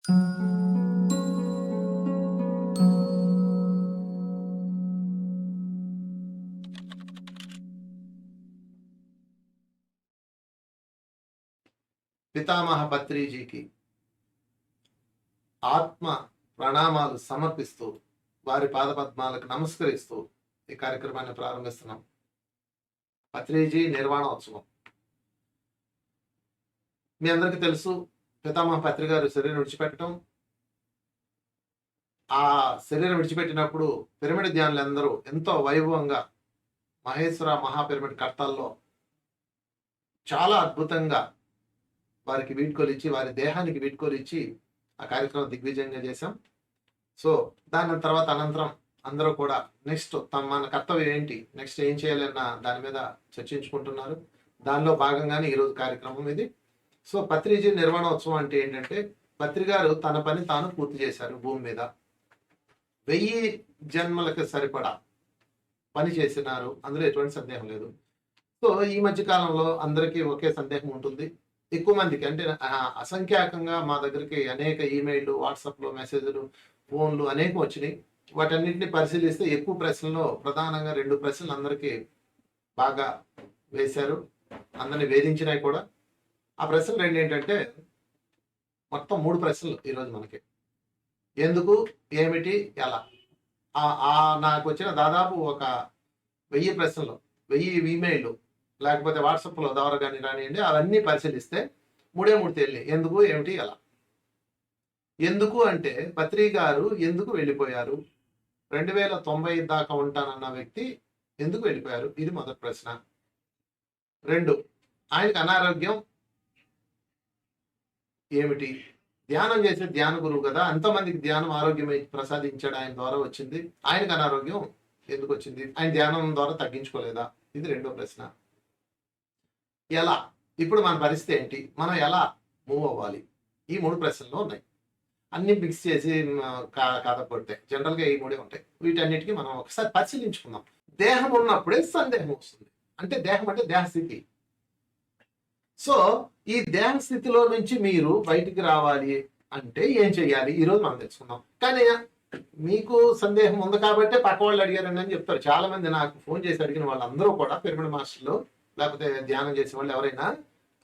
పితామహ పత్రిజీకి ఆత్మ ప్రణామాలు సమర్పిస్తూ వారి పాదపద్మాలకు నమస్కరిస్తూ ఈ కార్యక్రమాన్ని ప్రారంభిస్తున్నాం. పత్రిజీ నిర్వాణోత్సవం. మీ అందరికీ తెలుసు, పితామహ పత్రి గారు శరీరం విడిచిపెట్టడం. ఆ శరీరం విడిచిపెట్టినప్పుడు పిరమిడ్ ధ్యానులు అందరూ ఎంతో వైభవంగా మహేశ్వర మహాపిరమిడ్ కర్తల్లో చాలా అద్భుతంగా వారికి వీడ్కోలు ఇచ్చి, వారి దేహానికి వీడ్కోలు ఇచ్చి ఆ కార్యక్రమం దిగ్విజయంగా చేశాం. సో దాని తర్వాత అనంతరం అందరూ కూడా నెక్స్ట్ మన కర్తవ్యం ఏంటి, నెక్స్ట్ ఏం చేయాలన్న దాని మీద చర్చించుకుంటున్నారు. దానిలో భాగంగానే ఈరోజు కార్యక్రమం ఇది. సో పత్రిజీ నిర్వాణోత్సవం అంటే ఏంటంటే, పత్రి గారు తన పని తాను పూర్తి చేశారు. భూమి మీద 1000 జన్మలకు సరిపడా పని చేసినారు, అందులో ఎటువంటి సందేహం లేదు. సో ఈ మధ్య కాలంలో అందరికీ ఒకే సందేహం ఉంటుంది. ఎక్కువ మందికి అంటే అసంఖ్యాకంగా మా దగ్గరికి అనేక ఈమెయిల్, వాట్సాప్లో మెసేజ్లు, ఫోన్లు అనేకం వచ్చినాయి. వాటన్నింటినీ పరిశీలిస్తే ఎక్కువ ప్రశ్నల్లో ప్రధానంగా 2 ప్రశ్నలు అందరికీ బాగా వేశారు, అందరిని వేధించినాయి కూడా. ఆ ప్రశ్నలు 2 ఏంటంటే, మొత్తం 3 ప్రశ్నలు ఈరోజు మనకి. ఎందుకు, ఏమిటి, ఎలా. నాకు వచ్చిన దాదాపు ఒక 1000 ప్రశ్నలు, 1000 ఈమెయిల్ లేకపోతే వాట్సాప్లో ద్వారా కానీ రానియండి, అవన్నీ పరిశీలిస్తే 3 తేలినాయి. ఎందుకు, ఏమిటి, ఎలా. ఎందుకు అంటే, పత్రి గారు ఎందుకు వెళ్ళిపోయారు? 2090 దాకా ఉంటానన్న వ్యక్తి ఎందుకు వెళ్ళిపోయారు? ఇది మొదటి ప్రశ్న. 2, ఆయనకు అనారోగ్యం ఏమిటి? ధ్యానం చేసే ధ్యాన గురువు కదా, అంతమందికి ధ్యానం ఆరోగ్యం ప్రసాదించాడు, ఆయన ద్వారా వచ్చింది. ఆయనకు అనారోగ్యం ఎందుకు వచ్చింది? ఆయన ధ్యానం ద్వారా తగ్గించుకోలేదా? ఇది 2వ ప్రశ్న. ఎలా, ఇప్పుడు మన పరిస్థితి ఏంటి, మనం ఎలా మూవ్ అవ్వాలి? ఈ 3 ప్రశ్నలు ఉన్నాయి. అన్ని మిక్స్ చేసి కాకపోతే జనరల్గా ఈ 3 ఉంటాయి. వీటన్నిటికీ మనం ఒకసారి పరిశీలించుకుందాం. దేహం ఉన్నప్పుడే సందేహం వస్తుంది. అంటే దేహం అంటే దేహస్థితి. సో ఈ దేహ స్థితిలో నుంచి మీరు బయటికి రావాలి అంటే ఏం చెయ్యాలి, ఈరోజు మనం తెలుసుకుందాం. కానీ మీకు సందేహం ఉంది కాబట్టి పక్క వాళ్ళు అడిగారండి అని చెప్తారు. చాలా మంది నాకు ఫోన్ చేసి అడిగిన వాళ్ళందరూ కూడా పిరమిడ్ మాస్టర్లు లేకపోతే ధ్యానం చేసే వాళ్ళు ఎవరైనా,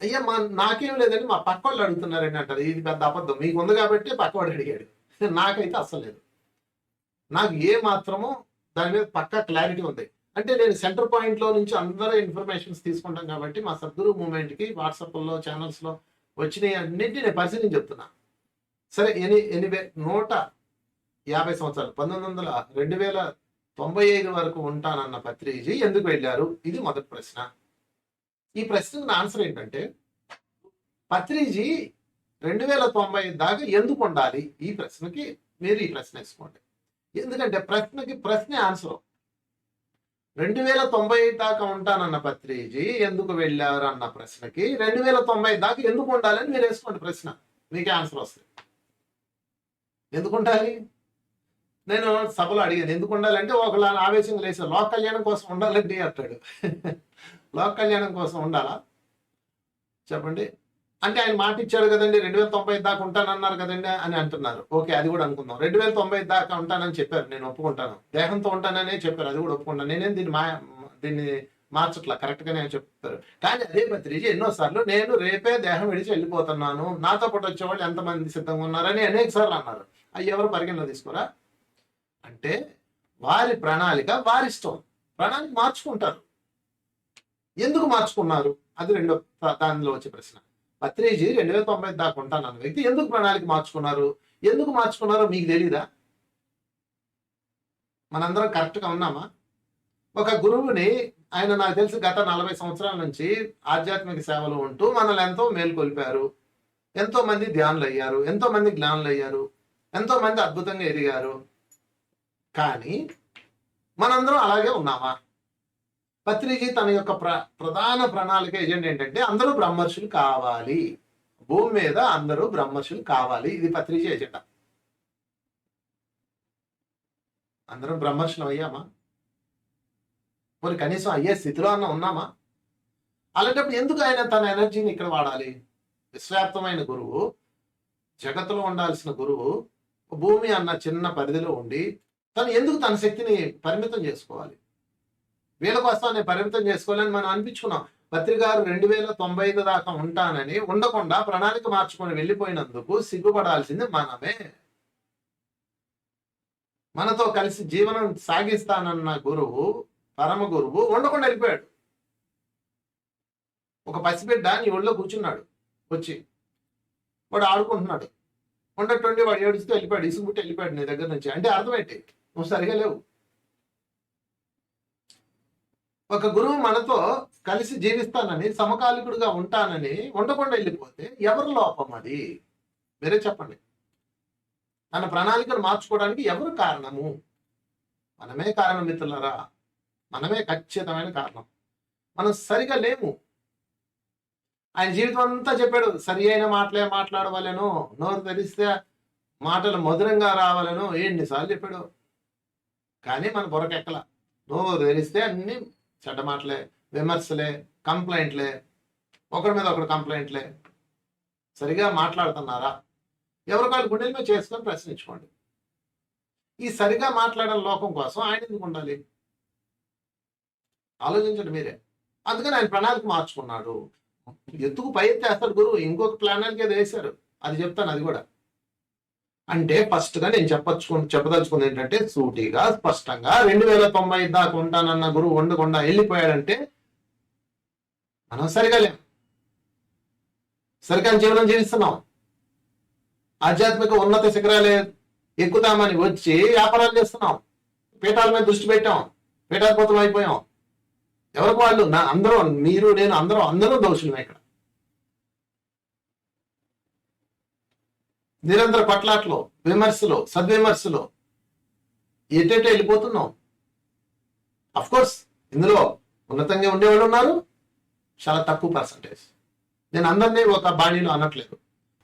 అయ్యా నాకేం లేదని మా పక్క వాళ్ళు అడుగుతున్నారండి అంటారు. ఇది పెద్ద అబద్ధం. మీకు ఉంది కాబట్టి పక్కవాడు అడిగాడు, నాకైతే అస్సలు లేదు. నాకు ఏ మాత్రమో దాని మీద పక్కా క్లారిటీ ఉంది. అంటే నేను సెంటర్ పాయింట్లో నుంచి అందరూ ఇన్ఫర్మేషన్స్ తీసుకుంటాం కాబట్టి మా సద్గురు మూమెంట్కి వాట్సాప్లో, ఛానల్స్లో వచ్చినాయి అన్నింటినీ నేను పరిశీలించి చెప్తున్నా. సరే, ఎనీవే 150 సంవత్సరాలు 2095 వరకు ఉంటానన్న పత్రిజీ ఎందుకు వెళ్ళారు? ఇది మొదటి ప్రశ్న. ఈ ప్రశ్నకు ఆన్సర్ ఏంటంటే, పత్రిజీ 2090 దాకా ఎందుకు ఉండాలి? ఈ ప్రశ్నకి మీరు ఈ ప్రశ్న వేసుకోండి. ఎందుకంటే ప్రశ్నే ఆన్సర్. 2090 దాకా ఉంటానన్న పత్రిజీ ఎందుకు వెళ్ళారు అన్న ప్రశ్నకి 2090 దాకా ఎందుకు ఉండాలని మీరు వేసుకోండి ప్రశ్న, మీకే ఆన్సర్ వస్తుంది. ఎందుకు ఉండాలి? నేను సభలో అడిగాను ఎందుకు ఉండాలంటే, ఒకళ్ళ ఆవేశంగా లేచారు, లోక కళ్యాణం కోసం ఉండాలండి అంటాడు. లోక కళ్యాణం కోసం ఉండాలా చెప్పండి? అంటే ఆయన మాట ఇచ్చాడు కదండి, 2090 దాకా ఉంటానన్నారు కదండి అని అంటున్నారు. ఓకే, అది కూడా అనుకుందాం. 2090 దాకా ఉంటానని చెప్పారు, నేను ఒప్పుకుంటాను. దేహంతో ఉంటాననే చెప్పారు, అది కూడా ఒప్పుకుంటాను. నేనేం దీన్ని మార్చట్లా, కరెక్ట్గానే చెప్తారు. కానీ అదే పత్రిజీ ఎన్నోసార్లు నేను రేపే దేహం విడిచి వెళ్ళిపోతున్నాను, నాతో పాటు వచ్చేవాళ్ళు ఎంతమంది సిద్ధంగా ఉన్నారని అనేక సార్లు అన్నారు. అవి ఎవరు పరిగణలో తీసుకోరా? అంటే వారి ప్రణాళిక వారిష్టం, ప్రణాళిక మార్చుకుంటారు. ఎందుకు మార్చుకున్నారు? అది రెండో దానిలో వచ్చే ప్రశ్న. పత్రిజీ 2090 దాకా ఉంటానన్న వ్యక్తి ఎందుకు ప్రణాళిక మార్చుకున్నారు? ఎందుకు మార్చుకున్నారో మీకు తెలీదా? మనందరం కరెక్ట్గా ఉన్నామా? ఒక గురువుని, ఆయన నాకు తెలిసి గత 40 సంవత్సరాల నుంచి ఆధ్యాత్మిక సేవలు ఉంటూ మనల్ని ఎంతో మేల్కొల్పారు. ఎంతో మంది ధ్యానులు అయ్యారు, ఎంతో మంది జ్ఞానులు అయ్యారు, ఎంతో మంది అద్భుతంగా ఎదిగారు. కానీ మనందరం అలాగే ఉన్నామా? పత్రిజీ తన యొక్క ప్రధాన ప్రణాళిక ఏజెండా ఏంటంటే, అందరూ బ్రహ్మర్షులు కావాలి, భూమి మీద అందరూ బ్రహ్మర్షులు కావాలి. ఇది పత్రిజీ ఎజెండా. అందరం బ్రహ్మర్షులు అయ్యామా? మరి కనీసం అయ్యే స్థితిలో అన్న ఉన్నామా? అలాంటప్పుడు ఎందుకు ఆయన తన ఎనర్జీని ఇక్కడ వాడాలి? విశ్వవ్యాప్తమైన గురువు జగత్తులో ఉండాల్సిన గురువు భూమి అన్న చిన్న పరిధిలో ఉండి తను ఎందుకు తన శక్తిని పరిమితం చేసుకోవాలి? వీళ్ళ కోసం నేను పరిమితం చేసుకోవాలని మనం అనిపించుకున్నాం. పత్రికారు 2095 దాకా ఉంటానని ఉండకుండా ప్రణాళిక మార్చుకొని వెళ్ళిపోయినందుకు సిగ్గుపడాల్సింది మనమే. మనతో కలిసి జీవనం సాగిస్తానన్న గురువు, పరమ గురువు ఉండకుండా వెళ్ళిపోయాడు. ఒక పసిబిడ్డ నీ ఒళ్ళో కూర్చున్నాడు, వచ్చి వాడు ఆడుకుంటున్నాడు, ఉండటండి వాడు ఏడుస్తూ వెళ్ళిపోయాడు, ఇసుగుబుట్టి వెళ్ళిపోయాడు నీ దగ్గర నుంచి. అంటే అర్థం ఏంటి? నువ్వు సరిగా లేవు. ఒక గురువు మనతో కలిసి జీవిస్తానని, సమకాలికుడుగా ఉంటానని ఉండకుండా వెళ్ళిపోతే ఎవరి లోపం అది? మీరే చెప్పండి. తన ప్రణాళికను మార్చుకోవడానికి ఎవరు కారణము? మనమే కారణం మిత్రులారా, మనమే ఖచ్చితమైన కారణం. మనం సరిగా లేము. ఆయన జీవితం అంతా చెప్పాడు, సరి అయిన మాటలే మాట్లాడవాలను, నోరు తెరిస్తే మాటలు మధురంగా రావాలను, ఎన్నిసార్లు చెప్పాడు. కానీ మన బొరకెక్కల. నోరు తెరిస్తే అన్ని చెడ్డ మాటలే, విమర్శలే, కంప్లైంట్లే, ఒకరి మీద ఒకరు కంప్లైంట్లే. సరిగా మాట్లాడుతున్నారా? ఎవరికాళ్ళు గుండెల మీద చేసుకొని ప్రశ్నించుకోండి. ఈ సరిగా మాట్లాడని లోకం కోసం ఆయన ఎందుకు ఉండాలి? ఆలోచించండి మీరే. అందుకని ఆయన ప్రణాళిక మార్చుకున్నాడు. ఎత్తుకు పై ఎత్తేస్తాడు గురువు. ఇంకొక ప్రణాళిక ఏదో వేశారు, అది చెప్తాను. అది కూడా అంటే ఫస్ట్ గా నేను చెప్పదలుచుకుంది ఏంటంటే, సూటిగా స్పష్టంగా 2095 దాకా ఉంటానన్న గురువు ఉండకుండా వెళ్ళిపోయాడంటే మనం సరిగా లేం. సరిగా జీవనం జీవిస్తున్నాం. ఆధ్యాత్మిక ఉన్నత శిఖరాలే ఎక్కుతామని వచ్చి వ్యాపారాలు చేస్తున్నాం. పీఠాల మీద దృష్టి పెట్టాం, పీఠాధిపతులు అయిపోయాం. ఎవరికి వాళ్ళు, అందరూ, మీరు, నేను, అందరూ దోషులమే. ఇక్కడ నిరంతర పట్లాట్లు, విమర్శలు, సద్విమర్శలు, ఎటేటో వెళ్ళిపోతున్నాం. అఫ్ కోర్స్ ఇందులో ఉన్నతంగా ఉండేవాళ్ళు ఉన్నారు, చాలా తక్కువ పర్సంటేజ్. నేను అందరినీ ఒక బాణీలో అనట్లేదు.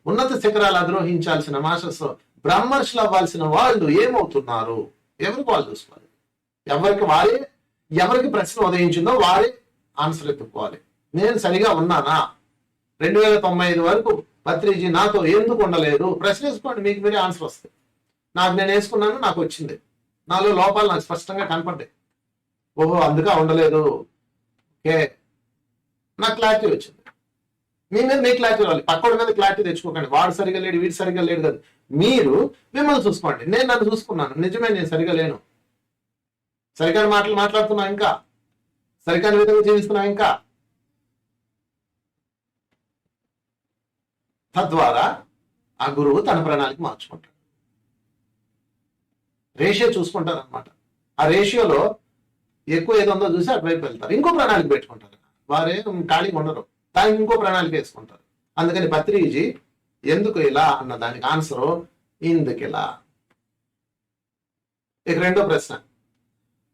ఉన్నత శిఖరాలు అధిరోహించాల్సిన మాస్టర్స్, బ్రహ్మర్షులు అవ్వాల్సిన వాళ్ళు ఏమవుతున్నారు? ఎవరికి వాళ్ళు చూసుకోవాలి. ఎవరికి ప్రశ్న ఉదయించిందో వారే ఆన్సర్ ఎత్తుకోవాలి. నేను సరిగా ఉన్నానా? 2095 వరకు పత్రిజీ నాతో ఎందుకు ఉండలేదు? ప్రశ్న వేసుకోండి, మీకు మీరే ఆన్సర్ వస్తుంది. నేను వేసుకున్నాను, నాకు వచ్చింది. నాలో లోపాలు నాకు స్పష్టంగా కనపడ్డాయి. ఓహో, అందుకే ఉండలేదు. ఓకే, నాకు క్లారిటీ వచ్చింది. మీ మీద మీ క్లారిటీ రావాలి. పక్కడి మీద క్లారిటీ తెచ్చుకోకండి. వాడు సరిగా లేడు, వీడు సరిగా లేడు కదా. మీరు మిమ్మల్ని చూసుకోండి. నేను నన్ను చూసుకున్నాను, నిజమే నేను సరిగా లేను. సరికాని మాటలు మాట్లాడుతున్నా, ఇంకా సరికాని విధంగా జీవిస్తున్నా, ఇంకా తద్వారా ఆ గురువు తన ప్రణాళిక మార్చుకుంటాడు. రేషియో చూసుకుంటారు అనమాట. ఆ రేషియోలో ఎక్కువ ఏదో ఉందో చూసి అటువైపు వెళ్తారు, ఇంకో ప్రణాళిక పెట్టుకుంటారు. వారే ఖాళీగా ఉండరు, దానికి ఇంకో ప్రణాళిక వేసుకుంటారు. అందుకని పత్రిజీ ఎందుకు ఇలా అన్న దానికి ఆన్సరు ఇందుకు ఇలా. ఇక రెండో ప్రశ్న,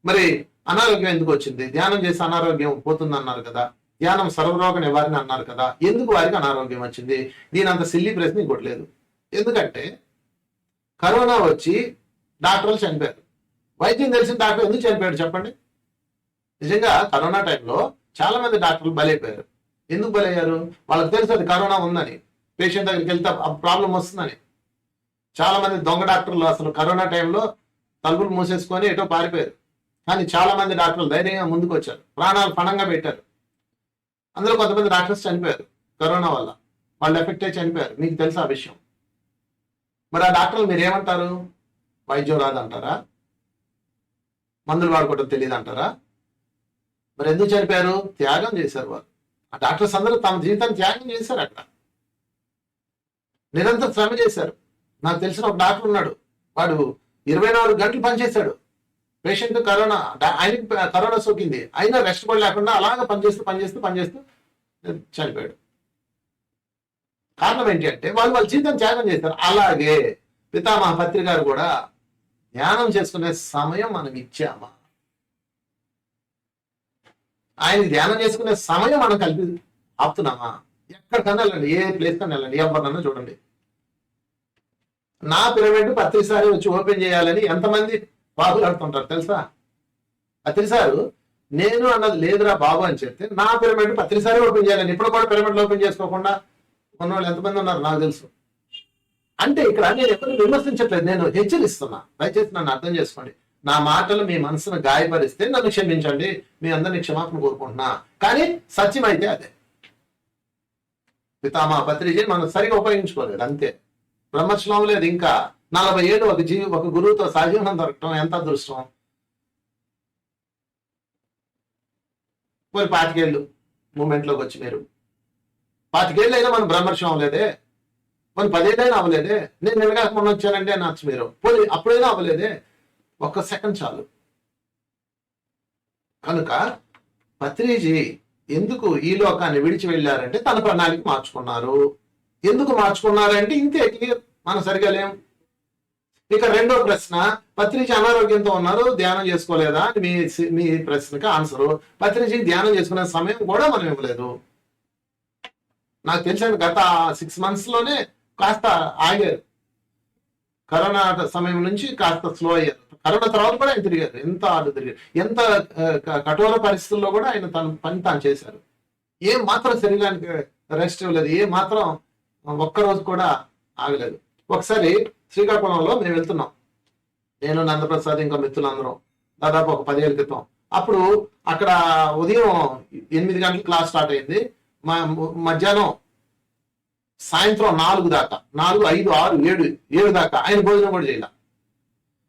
మరి అనారోగ్యం ఎందుకు వచ్చింది? ధ్యానం చేసి అనారోగ్యం పోతుంది అన్నారు కదా, ధ్యానం సర్వరోగ నివారణ అన్నారు కదా, ఎందుకు వారికి అనారోగ్యం వచ్చింది? దీని అంత సిల్లీ ప్రశ్న ఇంకోటి లేదు. ఎందుకంటే కరోనా వచ్చి డాక్టర్లు చనిపోయారు. వైద్యం తెలిసిన డాక్టర్ ఎందుకు చనిపోయాడు చెప్పండి? నిజంగా కరోనా టైంలో చాలా మంది డాక్టర్లు బలైపోయారు. ఎందుకు బలయ్యారు? వాళ్ళకి తెలుసు అది కరోనా ఉందని, పేషెంట్ దగ్గరికి వెళ్తే ప్రాబ్లం వస్తుందని. చాలా మంది దొంగ డాక్టర్లు అసలు కరోనా టైంలో తలుపులు మూసేసుకొని ఎటో పారిపోయారు. కానీ చాలా మంది డాక్టర్లు ధైర్యంగా ముందుకు వచ్చారు, ప్రాణాలు పణంగా పెట్టారు. అందులో కొంతమంది డాక్టర్స్ చనిపోయారు కరోనా వల్ల, వాళ్ళు ఎఫెక్ట్ అయి చనిపోయారు. మీకు తెలుసు ఆ విషయం. మరి ఆ డాక్టర్లు మీరు ఏమంటారు? వైద్యం రాదంటారా? మందులు వాడుకోవడం తెలియదు అంటారా? మరి ఎందుకు చనిపోయారు? త్యాగం చేశారు వారు. ఆ డాక్టర్స్ అందరూ తమ జీవితాన్ని త్యాగం చేశారు. అక్కడ నిరంతర శ్రమ చేశారు. నాకు తెలిసిన ఒక డాక్టర్ ఉన్నాడు, వాడు 24 గంటలు పనిచేశాడు. పేషెంట్ ఆయనకి కరోనా సోకింది, అయినా రెస్ట్ కూడా లేకుండా అలాగే పనిచేస్తూ చనిపోయాడు. కారణం ఏంటి అంటే వాళ్ళ జీవితం త్యాగం చేశారు. అలాగే పితామహ పత్రి గారు కూడా ధ్యానం చేసుకునే సమయం మనం ఇచ్చామా? ఆయన ధ్యానం చేసుకునే సమయం మనం ఆపుతున్నామా? ఎక్కడికన్నా వెళ్ళండి, ఏ ప్లేస్ కన్నా వెళ్ళండి, ఎవరినన్నా చూడండి. నా పిరమిడ్ పత్రిసారి వచ్చి ఓపెన్ చేయాలని ఎంతమంది బాబులు ఆడుతుంటారు తెలుసా? పత్రిసారు నేను అన్నది లేదురా బాబు అని చెప్తే నా పిరమిడ్ పత్రిసారి ఓపెన్ చేయాలని, ఇప్పుడు కూడా పిరమిడ్లు ఓపెన్ చేసుకోకుండా ఉన్న వాళ్ళు ఎంతమంది ఉన్నారు నాకు తెలుసు. అంటే ఇక్కడ నేను ఎవరిని విమర్శించట్లేదు, నేను హెచ్చరిస్తున్నా. దయచేసి నన్ను అర్థం చేసుకోండి. నా మాటలు మీ మనసును గాయపరిస్తే నన్ను క్షమించండి, మీ అందరినీ క్షమాపణ కోరుకుంటున్నా. కానీ సత్యం అయితే అదే. పితామహ పత్రిజీని మనం సరిగా ఉపయోగించుకోలేదు అంతే. బ్రహ్మశ్లోం లేదు. ఇంకా 40 ఏళ్ళు ఒక గురువుతో సహజీవనం దొరకటం ఎంత అదృష్టం. మరి 25 ఏళ్ళు మూమెంట్లోకి వచ్చి మీరు 25 ఏళ్ళు అయినా మనం బ్రహ్మర్షం అవ్వలేదే, మరి 10 ఏళ్ళు అయినా అవ్వలేదే. నేను నిన్నగా మొన్న వచ్చానంటే అనొచ్చు మీరు, పోనీ అప్పుడైనా అవ్వలేదే. ఒక్క సెకండ్ చాలు. కనుక పత్రిజీ ఎందుకు ఈ లోకాన్ని విడిచి వెళ్ళారంటే తన ప్రణాళిక మార్చుకున్నారు. ఎందుకు మార్చుకున్నారంటే ఇంతే, క్లియర్. మనం సరిగా లేం. ఇక రెండో ప్రశ్న, పత్రిజీ అనారోగ్యంతో ఉన్నారు, ధ్యానం చేసుకోలేదా అని మీ ప్రశ్నకి ఆన్సరు, పత్రిజీకి ధ్యానం చేసుకునే సమయం కూడా మనం ఇవ్వలేదు. నాకు తెలిసిన గత 6 months లోనే కాస్త ఆగారు. కరోనా సమయం నుంచి కాస్త స్లో అయ్యారు. కరోనా తర్వాత కూడా ఆయన తిరిగారు, ఎంత ఆడు తిరిగారు, ఎంత కఠోర పరిస్థితుల్లో కూడా ఆయన తన పని తాను చేశారు. ఏం మాత్రం శరీరానికి రెస్ట్ ఇవ్వలేదు, ఏ మాత్రం ఒక్కరోజు కూడా ఆగలేదు. ఒకసారి శ్రీకాకుళంలో మేము వెళ్తున్నాం, నేను నందప్రసాద్ ఇంకా మిత్రులందరం, దాదాపు ఒక 10 ఏళ్ళ క్రితం. అప్పుడు అక్కడ ఉదయం 8 గంటలకు క్లాస్ స్టార్ట్ అయింది. మధ్యాహ్నం సాయంత్రం 4 దాకా, 4, 5, 6, 7 దాకా ఆయన భోజనం కూడా చేయాల.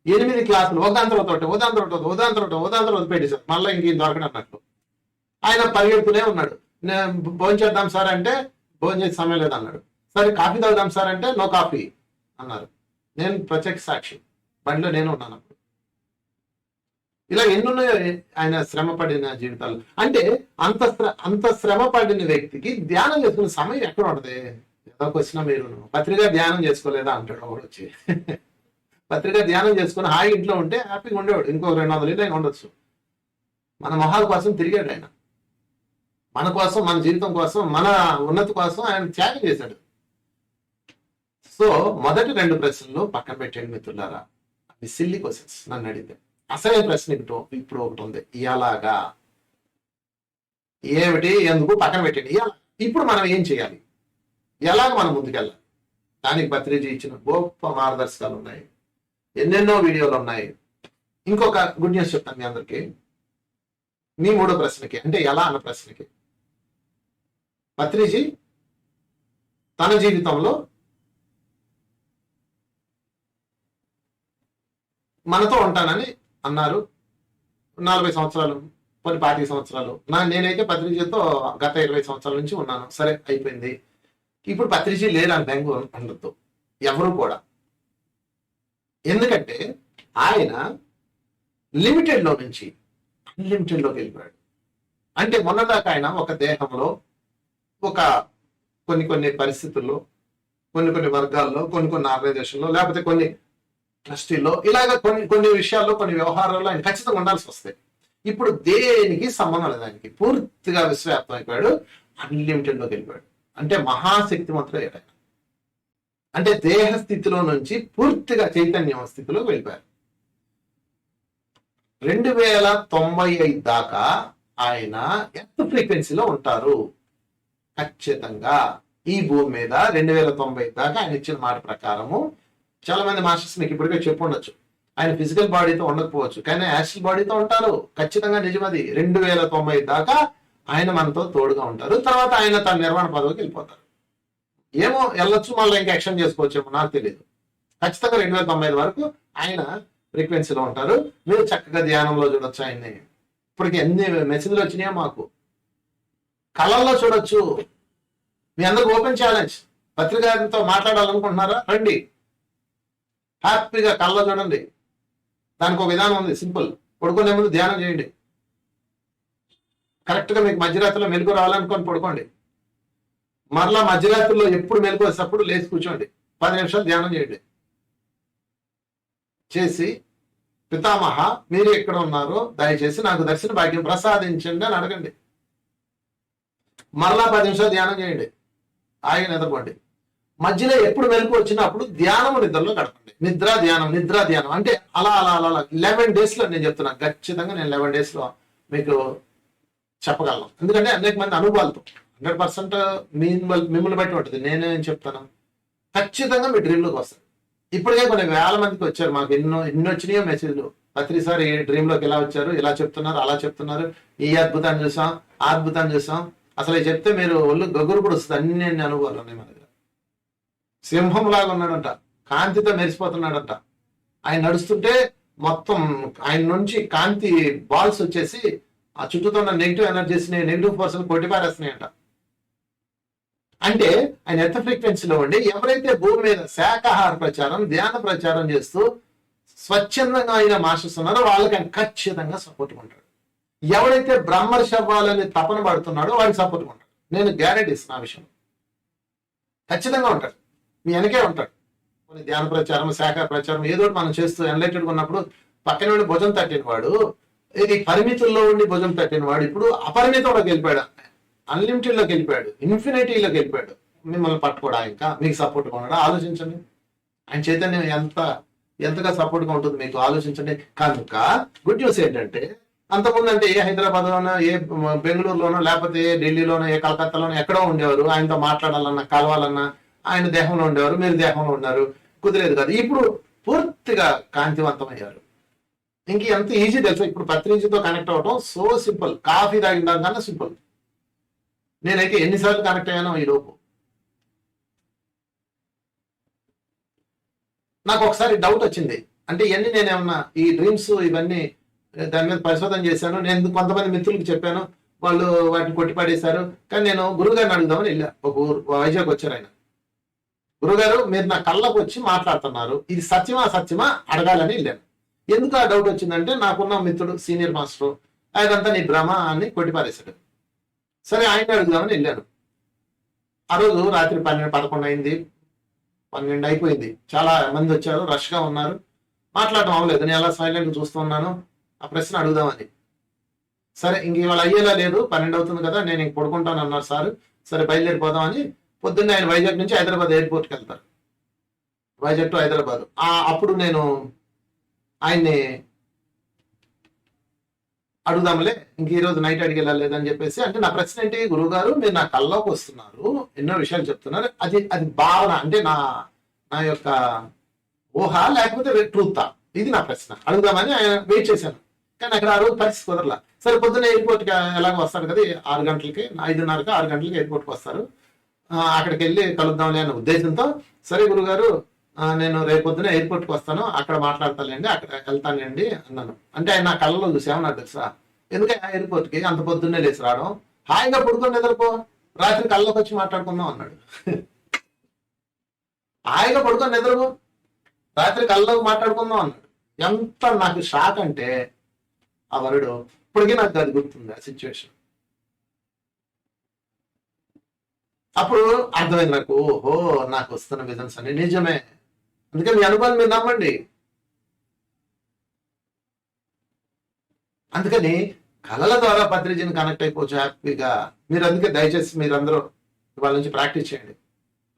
8 క్లాసులు ఉదాహరణ తర్వాత పెట్టేశారు. మళ్ళీ ఇంకేం దొరకడం అన్నట్లు ఆయన పరిగెడుతూనే ఉన్నాడు. భోజనం చేద్దాం సార్ అంటే భోజనం చేసే సమయం లేదు అన్నాడు. సరే కాఫీ తాగుదాం సార్ అంటే నో కాఫీ అన్నారు. నేను ప్రత్యక్ష సాక్షి, బండిలో నేను ఉన్నాను అప్పుడు. ఇలా ఎన్నున్నాయో ఆయన శ్రమ పడిన జీవితాలు. అంటే అంత శ్రమ పడిన వ్యక్తికి ధ్యానం చేసుకునే సమయం ఎక్కడ ఉంటది? ఏదోకి వచ్చినా మీరు పత్రిక ధ్యానం చేసుకోలేదా అంటాడు ఒకడు వచ్చి. పత్రిక ధ్యానం చేసుకుని హాయి ఇంట్లో ఉంటే హ్యాపీగా ఉండేవాడు. ఇంకో 200 ఏళ్ళు ఆయన ఉండొచ్చు. మన మొహాల కోసం తిరిగాడు ఆయన, మన కోసం, మన జీవితం కోసం, మన ఉన్నతి కోసం ఆయన త్యాగం చేశాడు. సో మొదటి 2 ప్రశ్నలు పక్కన పెట్టండి మిత్రులారా, అవి సిల్లీ క్వశ్చన్స్. నన్ను అడిగితే అసలైన ప్రశ్న ఇప్పుడు ఒకటి ఉంది, ఎలాగా, ఏమిటి, ఎందుకు పక్కన పెట్టండి. ఇప్పుడు మనం ఏం చేయాలి, ఎలాగ మనం ముందుకెళ్ళాలి? దానికి పత్రిజీ ఇచ్చిన గొప్ప మార్గదర్శకాలు ఉన్నాయి, ఎన్నెన్నో వీడియోలు ఉన్నాయి. ఇంకొక గుడ్ న్యూస్ చెప్తాను మీ అందరికి. మీ 3వ ప్రశ్నకి, అంటే ఎలా అన్న ప్రశ్నకి, పత్రిజీ తన జీవితంలో మనతో ఉంటానని అన్నారు. 40 సంవత్సరాలు, కొన్ని 25 సంవత్సరాలు. నేనైతే పత్రిజీతో గత 20 సంవత్సరాల నుంచి ఉన్నాను. సరే అయిపోయింది. ఇప్పుడు పత్రిజీ లేరని బెంగ ఉండద్దు ఎవరు కూడా. ఎందుకంటే ఆయన లిమిటెడ్ లో నుంచి అన్లిమిటెడ్ లోకి వెళ్ళిపోయాడు. అంటే మొన్నదాకా ఆయన ఒక దేహంలో, ఒక కొన్ని పరిస్థితుల్లో, కొన్ని వర్గాల్లో, కొన్ని ఆర్గనైజేషన్లో, లేకపోతే కొన్ని ట్రస్టీలో, ఇలాగ కొన్ని విషయాల్లో, కొన్ని వ్యవహారాల్లో ఆయన ఖచ్చితంగా ఉండాల్సి వస్తాయి. ఇప్పుడు దేనికి సంబంధం లేదు, ఆయనకి పూర్తిగా విశ్వవ్యాప్తం అయిపోయాడు, అన్లిమిటెడ్ లోకి వెళ్ళిపోయాడు. అంటే మహాశక్తివంతుడు అయ్యాడు ఆయన. అంటే దేహ స్థితిలో నుంచి పూర్తిగా చైతన్యం స్థితిలోకి వెళ్ళిపోయారు. 2095 దాకా ఆయన ఎర్త్ ఫ్రీక్వెన్సీలో ఉంటారు ఖచ్చితంగా. ఈ భూమి మీద 2090 దాకా ఆయన ఇచ్చిన మాట ప్రకారము. చాలా మంది మాస్టర్స్ మీకు ఇప్పటికే చెప్పుండొచ్చు, ఆయన ఫిజికల్ బాడీతో ఉండకపోవచ్చు, కానీ యాస్ట్రల్ బాడీతో ఉంటారు. ఖచ్చితంగా నిజమది. 2090 దాకా ఆయన మనతో తోడుగా ఉంటారు. తర్వాత ఆయన తన నిర్వహణ పదవికి వెళ్ళిపోతారు. ఏమో వెళ్ళొచ్చు, మళ్ళీ ఇంకా ఎక్స్టెండ్ చేసుకోవచ్చేమో, నాకు తెలియదు. ఖచ్చితంగా 2090 వరకు ఆయన ఫ్రీక్వెన్సీలో ఉంటారు. మీరు చక్కగా ధ్యానంలో చూడొచ్చు ఆయన్ని. ఇప్పటికి ఎన్ని మెసేజ్లు వచ్చినాయో మాకు. కళల్లో చూడొచ్చు. మీ అందరికి ఓపెన్ ఛాలెంజ్. పత్రికారితో మాట్లాడాలనుకుంటున్నారా? రండి, హ్యాపీగా కళ్ళలో చూడండి. దానికి ఒక విధానం ఉంది, సింపుల్. పడుకునే ముందు ధ్యానం చేయండి. కరెక్ట్గా మీకు మధ్యరాత్రిలో మెలకు రావాలనుకొని పడుకోండి. మరలా మధ్యరాత్రిలో ఎప్పుడు మెలకు వచ్చేటప్పుడు లేచి కూర్చోండి, 10 నిమిషాలు ధ్యానం చేయండి. చేసి పితామహ మీరు ఎక్కడ ఉన్నారో దయచేసి నాకు దర్శన భాగ్యం ప్రసాదించండి అని అడగండి. మరలా 10 నిమిషాలు ధ్యానం చేయండి, ఆయన నిద్రపోండి. మధ్యలో ఎప్పుడు మెలకు వచ్చినప్పుడు ధ్యానము నిద్రలో గడపండి. నిద్ర ధ్యానం అంటే అలా 11 days లో నేను చెప్తున్నాను. ఖచ్చితంగా నేను 11 days లో మీకు చెప్పగలను. ఎందుకంటే అనేక మంది అనుభవాలతో 100% మిమ్మల్ని బట్టి ఉంటుంది. నేనేం చెప్తాను, ఖచ్చితంగా మీ డ్రీమ్లోకి వస్తారు. ఇప్పటికే కొన్ని వేల మందికి వచ్చారు, మాకు ఎన్ని వచ్చినాయో మెసేజ్లు. ప్రతిసారి డ్రీమ్లోకి ఎలా వచ్చారు, ఇలా చెప్తున్నారు, అలా చెప్తున్నారు, ఈ అద్భుతాన్ని చూసాం, ఆ అద్భుతాన్ని చూసాం. అసలు చెప్తే మీరు ఒళ్ళు గగురు కూడా వస్తుంది. అన్ని అనుభవాలు ఉన్నాయి మన దగ్గర. సింహంలాగా ఉన్నాడంట, కాంతితో మెరిసిపోతున్నాడంట. ఆయన నడుస్తుంటే మొత్తం ఆయన నుంచి కాంతి బాల్స్ వచ్చేసి ఆ చుట్టూతో ఉన్న నెగిటివ్ ఎనర్జీస్ని, నెగిటివ్ ఫోర్స్ని కొట్టిపారేస్తున్నాయంట. అంటే ఆయన ఎంత ఫ్రీక్వెన్సీలో ఉండి ఎవరైతే భూమి మీద శాకాహార ప్రచారం, ధ్యాన ప్రచారం చేస్తూ స్వచ్ఛందంగా ఆయన మాస్టర్స్ ఉన్నారో వాళ్ళకి ఆయన ఖచ్చితంగా సపోర్ట్ ఉంటాడు. ఎవరైతే బ్రహ్మర్షి అవ్వాలని తపన పడుతున్నాడో వాడికి సపోర్ట్ ఉంటాడు. నేను గ్యారెంటీ ఇస్తున్నా ఆ విషయం. ఖచ్చితంగా ఉంటాడు, మీ వెనకే ఉంటాడు. కొన్ని ధ్యాన ప్రచారం, శాఖ ప్రచారం ఏదో మనం చేస్తూ ఎన్లైటెడ్గా ఉన్నప్పుడు పక్కన ఉండి భుజం తట్టిన వాడు, ఇది పరిమితుల్లో ఉండి భుజం తట్టిన వాడు ఇప్పుడు అపరిమితంలోకి వెళ్ళిపోయాడు, అన్లిమిటెడ్లోకి వెళ్ళిపోయాడు, ఇన్ఫినిటీలోకి వెళ్ళిపోయాడు. మిమ్మల్ని పట్టుకోడా ఇంకా మీకు సపోర్ట్గా ఉన్నాడా? ఆలోచించండి. ఆయన చైతన్యం ఎంతగా సపోర్ట్గా ఉంటుంది మీకు ఆలోచించండి. కనుక గుడ్ న్యూస్ ఏంటంటే, అంతకుముందు అంటే ఏ హైదరాబాద్లోనో, ఏ బెంగళూరులోనో, లేకపోతే ఏ ఢిల్లీలోనో, ఏ కలకత్తాలోనో ఎక్కడో ఉండేవారు. ఆయనతో మాట్లాడాలన్నా, కలవాలన్నా ఆయన దేహంలో ఉండేవారు, మీరు దేహంలో ఉన్నారు, కుదిరేది కాదు. ఇప్పుడు పూర్తిగా కాంతివంతమయ్యారు. ఇంక ఎంత ఈజీ తెలుసు. ఇప్పుడు పత్రిజీతో కనెక్ట్ అవ్వడం సో సింపుల్. కాఫీ తాగిన దానికన్నా సింపుల్. నేనైతే ఎన్నిసార్లు కనెక్ట్ అయ్యానో ఈ లోపు. నాకు ఒకసారి డౌట్ వచ్చింది. అంటే ఇవన్నీ నేనేమన్నా ఈ డ్రీమ్స్ ఇవన్నీ దాని మీద పరిశోధన చేశాను. నేను కొంతమంది మిత్రులకు చెప్పాను, వాళ్ళు వాటిని కొట్టిపడేశారు. కానీ నేను గురువుగారిని అడుగుదామని వెళ్ళా. ఒక ఊరు వైజాగ్ వచ్చారు ఆయన. గురుగారు, మీరు నా కళ్ళకు వచ్చి మాట్లాడుతున్నారు, ఇది సత్యమా అడగాలని వెళ్ళాను. ఎందుకు ఆ డౌట్ వచ్చిందంటే, నాకున్న మిత్రుడు సీనియర్ మాస్టర్ అదంతా నీ భ్రమ అని కొట్టిపారేశాడు. సరే ఆయన అడుగుదామని వెళ్ళాను. ఆ రోజు రాత్రి 12-11 అయింది, 12 అయిపోయింది. చాలా మంది వచ్చారు, రష్గా ఉన్నారు, మాట్లాడటం అవ్వలేదు. నేను అలా సైలెంట్గా చూస్తూ ఉన్నాను. ఆ ప్రశ్న అడుగుదామని. సరే ఇంక ఇవాళ అయ్యేలా లేదు, 12 అవుతుంది కదా, నేను ఇంక పడుకుంటాను అన్నారు సార్. సరే బయలుదేరిపోదామని పొద్దున్నే ఆయన వైజాగ్ నుంచి హైదరాబాద్ ఎయిర్పోర్ట్కి వెళ్తారు. వైజాగ్ టు హైదరాబాద్. అప్పుడు నేను ఆయన్ని అడుగుదాంలే, ఇంక ఈరోజు నైట్ అడిగి వెళ్ళలేదని చెప్పేసి. అంటే నా ప్రశ్న ఏంటి, గురువుగారు మీరు నా కల్లోకి వస్తున్నారు, ఎన్నో విషయాలు చెప్తున్నారు, అది భావన అంటే నా యొక్క ఊహ లేకపోతే ట్రూతా, ఇది నా ప్రశ్న. అడుగుదామని ఆయన వెయిట్ చేశాను. కానీ అక్కడ ఆ రోజు పరిస్థితి కుదరలా. సరే పొద్దున్న ఎయిర్పోర్ట్కి ఎలాగో వస్తారు కదా, 6 గంటలకి, 5:30కి 6 గంటలకి ఎయిర్పోర్ట్కి వస్తారు. అక్కడికి వెళ్ళి కలుద్దాంలే అన్న ఉద్దేశంతో, సరే గురుగారు నేను రేపు పొద్దున ఎయిర్పోర్ట్కి వస్తాను, అక్కడ మాట్లాడతానండి, అక్కడ వెళ్తానండి అన్నాను. అంటే ఆయన నా కళ్ళలో చూసామన్నారు తెలుసా. ఎందుకంటే ఎయిర్పోర్ట్కి అంత పొద్దున్నే లేచి రావడం, హాయిగా పడుకొని నిద్రపో, రాత్రి కళ్ళలోకి వచ్చి మాట్లాడుకుందాం అన్నాడు. హాయిగా పడుకొని నిద్రపో, రాత్రి కళ్ళలోకి మాట్లాడుకుందాం అన్నాడు. ఎంత నాకు షాక్ అంటే ఆ వరుడు, ఇప్పటికీ నాకు అది గుర్తుంది ఆ సిచ్యువేషన్. అప్పుడు అర్థమైంది నాకు, ఓహో నాకు వస్తున్న విజన్స్ అన్ని నిజమే. అందుకే మీ అనుభవాన్ని మీరు నమ్మండి. అందుకని కళల ద్వారా పత్రిజీని కనెక్ట్ అయిపోవచ్చు హ్యాపీగా. మీరు అందుకే దయచేసి మీరందరూ వాళ్ళ నుంచి ప్రాక్టీస్ చేయండి.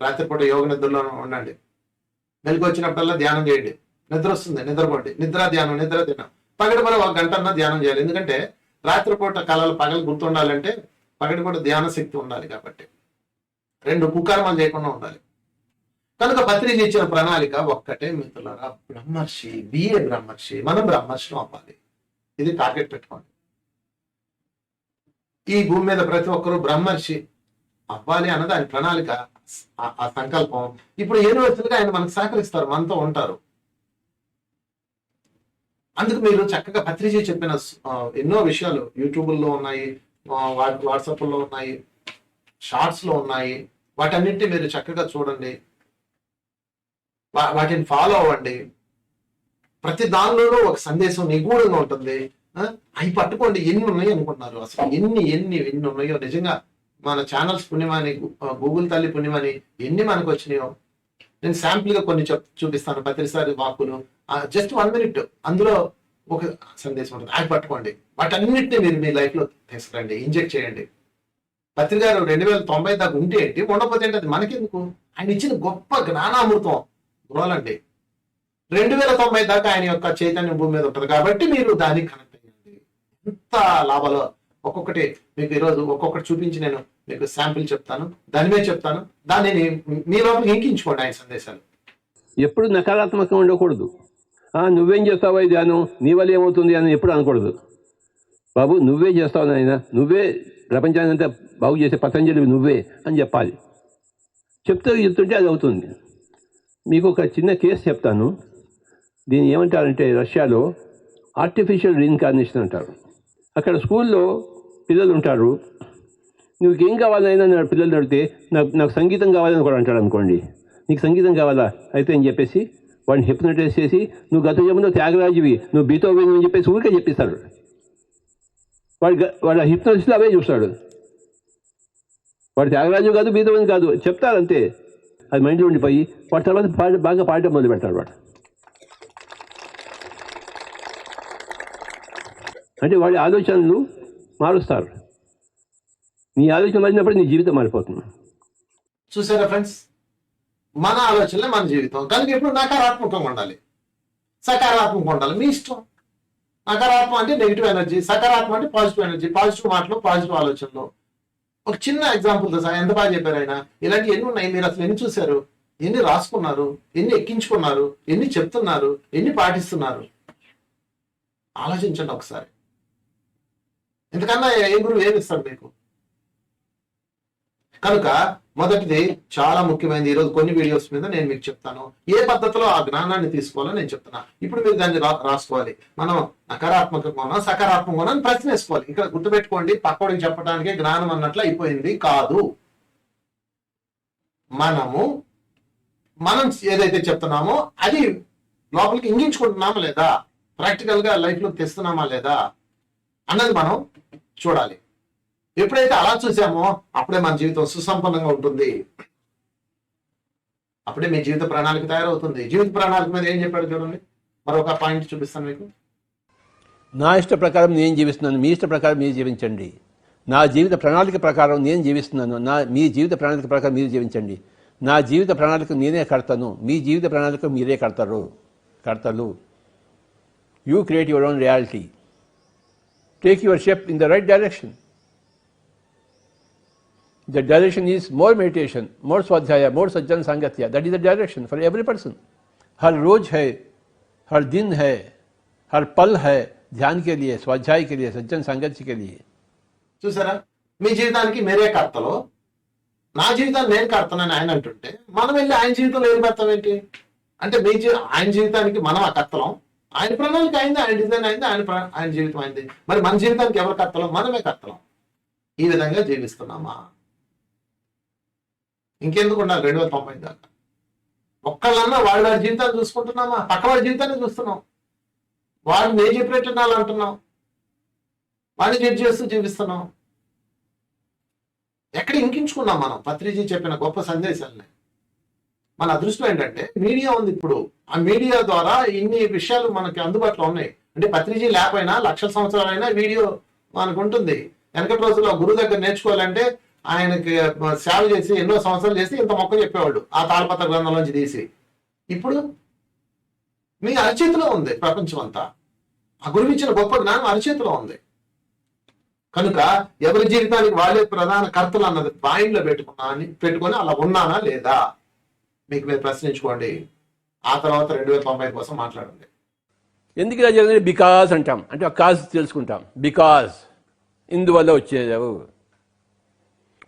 రాత్రిపూట యోగ నిద్రలో ఉండండి. మెలకు వచ్చినప్పుడల్లా ధ్యానం చేయండి. నిద్ర వస్తుంది, నిద్రపోండి. నిద్ర ధ్యానం. పగటిపూట 1 గంట అన్నా ధ్యానం చేయాలి. ఎందుకంటే రాత్రిపూట కళలు పగలు గుర్తుండాలంటే పగటిపూట ధ్యాన శక్తి ఉండాలి. కాబట్టి 2 కుకర్మలు చేయకుండా ఉండాలి. కనుక పత్రిజీ ఇచ్చిన ప్రణాళిక ఒక్కటే మిత్రులారా, బ్రహ్మర్షి, బిఏ బ్రహ్మర్షి, మనం బ్రహ్మర్షిని అవ్వాలి. ఇది టార్గెట్ పెట్టుకోండి. ఈ భూమి మీద ప్రతి ఒక్కరూ బ్రహ్మర్షి అవ్వాలి అన్నది ఆయన ప్రణాళిక, ఆ సంకల్పం. ఇప్పుడు యూనివర్సల్గా ఆయన మనకు సహకరిస్తారు, మనతో ఉంటారు. అందుకు మీరు చక్కగా పత్రిజీ చెప్పిన ఎన్నో విషయాలు యూట్యూబ్లో ఉన్నాయి, వాట్సాప్లో ఉన్నాయి, షార్ట్స్లో ఉన్నాయి. వాటన్నింటినీ మీరు చక్కగా చూడండి, వాటిని ఫాలో అవ్వండి. ప్రతి దానిలోనూ ఒక సందేశం నిగూఢంగా ఉంటుంది. అవి పట్టుకోండి. ఎన్ని ఉన్నాయి అనుకుంటున్నారు, అసలు ఎన్ని ఉన్నాయో. నిజంగా మన ఛానల్స్ పుణ్యమని, గూగుల్ తల్లి పుణ్యమని ఎన్ని మనకు వచ్చినాయో. నేను శాంపుల్గా కొన్ని చూపిస్తాను. ప్రతిసారి వాక్కులు జస్ట్ 1 మినిట్, అందులో ఒక సందేశం ఉంటుంది. అవి పట్టుకోండి. వాటన్నిటిని మీరు మీ లైఫ్లో తీసుకురండి, ఇంజెక్ట్ చేయండి. పత్రి గారు 2090 దాకా ఉంటే ఏంటి, ఉండకపోతే ఏంటి, అది మనకెందుకు. ఆయన ఇచ్చిన గొప్ప జ్ఞానామృతం గోలండి. 2090 దాకా ఆయన యొక్క చైతన్యం భూమి మీద ఉంటుంది. కాబట్టి మీరు దానికి కనెక్ట్ అయ్యండి. ఎంత లాభాలు ఒక్కొక్కటి మీకు ఈరోజు ఒక్కొక్కటి చూపించి నేను మీకు శాంపిల్ చెప్తాను, దాని మీద చెప్తాను, దాన్ని మీ లోపల ఇంకించుకోండి ఆయన సందేశాలు. ఎప్పుడు నకారాత్మకంగా ఉండకూడదు. నువ్వేం చేస్తావా ధ్యానం, నీ వల్ల ఏమవుతుంది అని ఎప్పుడు అనకూడదు. బాబు నువ్వే చేస్తావు నాయన, నువ్వే ప్రపంచాన్ని అంతా బాగు చేసే పతంజలి నువ్వే అని చెప్పాలి. చెప్తుంటే అది అవుతుంది. మీకు ఒక చిన్న కేసు చెప్తాను. దీన్ని ఏమంటారంటే రష్యాలో ఆర్టిఫిషియల్ రీఇన్కార్నేషన్ అంటారు. అక్కడ స్కూల్లో పిల్లలు ఉంటారు. నువ్వు ఏం కావాలైనా పిల్లలు అడిగితే నాకు సంగీతం కావాలని కూడా అంటాడు అనుకోండి. నీకు సంగీతం కావాలా అయితే అని చెప్పేసి వాడిని హిప్నటైజ్ చేసి నువ్వు గత జన్మలో త్యాగరాజువి, నువ్వు బీతోవెన్ అని చెప్పేసి ఊరికే చెప్పిస్తాడు. వాడు హిప్నోసిస్లో అవే చూస్తాడు. వాడు త్యాగరాజు కాదు, బీతోవెన్ కాదు, చెప్తారంతే. అది మైండ్లో ఉండిపోయి వాడి తర్వాత బాగా పాడటం మొదలు పెడతాడు వాడు. అంటే వాడి ఆలోచనలు మారుస్తారు. నీ ఆలోచన మారినప్పుడు నీ జీవితం మారిపోతుంది. చూసారా ఫ్రెండ్స్, మన ఆలోచనలే మన జీవితం. కనుక ఎప్పుడు నకారాత్మకంగా ఉండాలి, సకారాత్మకంగా ఉండాలి. మీ ఇష్టం. నకారాత్మక అంటే నెగిటివ్ ఎనర్జీ, సకారాత్మక అంటే పాజిటివ్ ఎనర్జీ, పాజిటివ్ మాటలు, పాజిటివ్ ఆలోచనలు. ఒక చిన్న ఎగ్జాంపుల్ తెలుసా, ఎంత బాగా చెప్పారు ఆయన. ఇలాంటి ఎన్ని ఉన్నాయి, మీరు అసలు ఎన్ని చూశారు, ఎన్ని రాసుకున్నారు, ఎన్ని ఎక్కించుకున్నారు, ఎన్ని చెప్తున్నారు, ఎన్ని పాటిస్తున్నారు, ఆలోచించండి ఒకసారి. ఎందుకన్నా ఏ గురువు ఏమి ఇస్తాడు మీకు? కనుక మొదటిది చాలా ముఖ్యమైనది. ఈరోజు కొన్ని వీడియోస్ మీద నేను మీకు చెప్తాను ఏ పద్ధతిలో ఆ జ్ఞానాన్ని తీసుకోవాలని నేను చెప్తున్నా. ఇప్పుడు మీరు దాన్ని రాసుకోవాలి. మనం నకారాత్మకంగా సకారాత్మకంగా ప్రశ్న వేసుకోవాలి. ఇక్కడ గుర్తుపెట్టుకోండి, పక్కోడికి చెప్పడానికి జ్ఞానం అన్నట్లు అయిపోయింది కాదు. మనం ఏదైతే చెప్తున్నామో అది లోపలికి ఇంగించుకుంటున్నామా లేదా, ప్రాక్టికల్ గా లైఫ్ లో తెస్తున్నామా లేదా అన్నది మనం చూడాలి. ఎప్పుడైతే అలా చూసామో అప్పుడే మన జీవితం సుసంపన్నంగా ఉంటుంది. అప్పుడే మీ జీవిత ప్రణాళిక తయారవుతుంది. జీవిత ప్రణాళిక మీద ఏం చెప్పాడు చూడండి, మరొక పాయింట్ చూపిస్తాను మీకు. నా ఇష్ట ప్రకారం నేను జీవిస్తున్నాను, మీ ఇష్ట ప్రకారం మీరు జీవించండి. నా జీవిత ప్రణాళిక ప్రకారం నేను జీవిస్తున్నాను, మీ జీవిత ప్రణాళిక ప్రకారం మీరు జీవించండి. నా జీవిత ప్రణాళిక నేనే కడతాను, మీ జీవిత ప్రణాళిక మీరే కడతారు. You create your own reality. Take your step in the right direction. The direction is more meditation, more swadhyaya, more sajjan sangatya. That is the direction for every person. हर रोज है, हर दिन है, हर पल है ध्यान के लिए, स्वाध्याय के लिए, सज्जन संगत्य के लिए. చూసారా, మీ జీవితానికి మీరే కర్తలు, నా జీవితాన్ని నేను కర్తనని ఆయన అంటుంటే మనం వెళ్ళి ఆయన జీవితంలో ఏం కర్తం ఏంటి అంటే, ఆయన జీవితానికి మనం ఆ కర్తలం, ఆయన ప్రణాళిక అయింది, ఆయన డిజైన్ అయింది, ఆయన జీవితం అయింది. మరి మన జీవితానికి ఎవరు కర్తలం? మనమే కర్తలం. ఈ విధంగా జీవిస్తున్నామా? ఇంకెందుకు ఉండాలి 2090 దాకా? ఒక్కళ్ళన్నా వాడి జీవితాన్ని చూసుకుంటున్నామా? పక్క వాడి జీవితాన్ని చూస్తున్నాం. వాడిని నేను చెప్పినట్టు అంటున్నాం, వాడిని జడ్జి చేస్తూ జీవిస్తున్నాం. ఎక్కడ ఇంకించుకున్నాం మనం పత్రిజీ చెప్పిన గొప్ప సందేశాలని? మన అదృష్టం ఏంటంటే మీడియా ఉంది. ఇప్పుడు ఆ మీడియా ద్వారా ఇన్ని విషయాలు మనకి అందుబాటులో ఉన్నాయి. అంటే పత్రిజీ లేకపోయినా లక్షల సంవత్సరాలైనా వీడియో మనకు ఉంటుంది. వెనకటి రోజుల్లో గురువు దగ్గర నేర్చుకోవాలంటే ఆయనకి సేవ చేసి ఎన్నో సంవత్సరాలు చేసి ఇంత మొక్క చెప్పేవాళ్ళు ఆ తాళపత్ర గ్రంథంలోంచి తీసి. ఇప్పుడు మీ అరచేతిలో ఉంది ప్రపంచం అంతా. ఆ గురువు ఇచ్చిన గొప్ప జ్ఞానం అరచేతిలో ఉంది. కనుక ఎవరి జీవితానికి వాళ్ళే ప్రధాన కర్తలు అన్నది మైండ్లో పెట్టుకొని అలా ఉన్నానా లేదా మీకు మీరు ప్రశ్నించుకోండి. ఆ తర్వాత 2090 కోసం మాట్లాడండి. ఎందుకు ఇలా జరిగింది? బికాజ్ అంటాం, అంటే ఒక కాజ్ తెలుసుకుంటాం. బికాజ్ ఇందువల్ల వచ్చేది,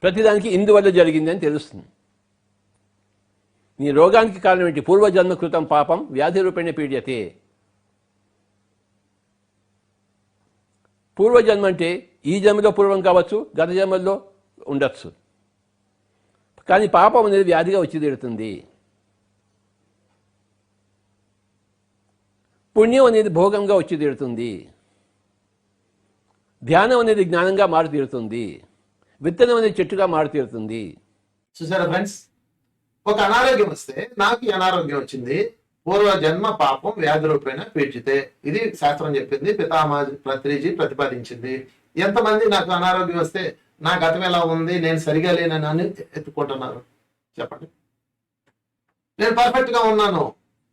ప్రతిదానికి ఇందువల్ల జరిగింది అని తెలుస్తుంది. నీ రోగానికి కారణం ఏంటి? పూర్వజన్మ కృతం పాపం వ్యాధి రూపేణ పీడ్యతే. పూర్వజన్మ అంటే ఈ జన్మలో పూర్వం కావచ్చు, గత జన్మల్లో ఉండొచ్చు. కానీ పాపం అనేది వ్యాధిగా వచ్చి తీరుతుంది. పుణ్యం అనేది భోగంగా వచ్చి తీరుతుంది. ధ్యానం అనేది జ్ఞానంగా మారి తీరుతుంది. విత్తనం అనేది చెట్టుగా మారి తీరుతుంది. చూసారా ఫ్రెండ్స్, ఒక అనారోగ్యం వస్తే నాకు ఈ అనారోగ్యం వచ్చింది, పూర్వజన్మ పాపం వ్యాధి రూపేణ పీడ్చితే. ఇది శాస్త్రం చెప్పింది, పితామహ పత్రిజీ ప్రతిపాదించింది. ఎంతమంది నాకు అనారోగ్యం వస్తే నా గతం ఎలా ఉంది, నేను సరిగా లేనని ఎత్తుకుంటున్నారు చెప్పండి. నేను పర్ఫెక్ట్ గా ఉన్నాను,